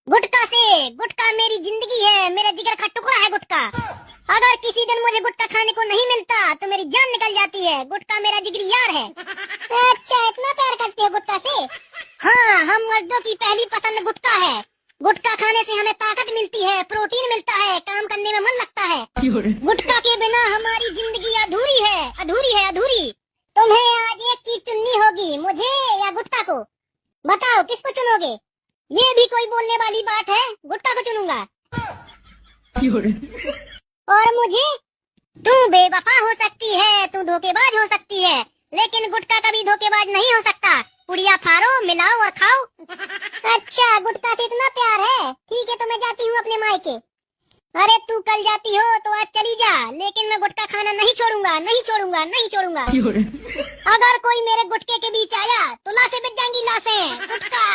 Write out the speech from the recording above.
गुटखा से, गुटखा मेरी जिंदगी है, मेरा जिगर का टुकड़ा है गुटखा। अगर किसी दिन मुझे गुटखा खाने को नहीं मिलता तो मेरी जान निकल जाती है। गुटखा मेरा जिगरी यार है। अच्छा, इतना प्यार करती है गुटखा से? हाँ, हम मर्दों की पहली पसंद गुटखा है। गुटखा खाने से हमें ताकत मिलती है, प्रोटीन मिलता है, काम करने में मन लगता है। गुटखा के बिना हमारी जिंदगी अधूरी है, अधूरी है, अधूरी। तुम्हें आज एक चीज चुननी होगी, मुझे या गुटखा को। बताओ किसको चुनोगे? ये भी कोई बोलने वाली बात है? गुटखा को चुनूंगा। और मुझे? तू बेवफा हो सकती है, तू धोखेबाज हो सकती है, लेकिन गुटखा कभी धोखेबाज नहीं हो सकता। पुड़िया फाड़ो, मिलाओ और खाओ। अच्छा, गुटखा से इतना प्यार है? ठीक है, तो मैं जाती हूँ अपने मायके। अरे तू कल जाती हो तो आज चली जा, लेकिन मैं गुटखा खाना नहीं छोड़ूंगा, नहीं छोड़ूंगा, नहीं छोड़ूंगा। अगर कोई मेरे गुटके के बीच आया तो लाशें बिक जाएंगी, लाशें। गुटखा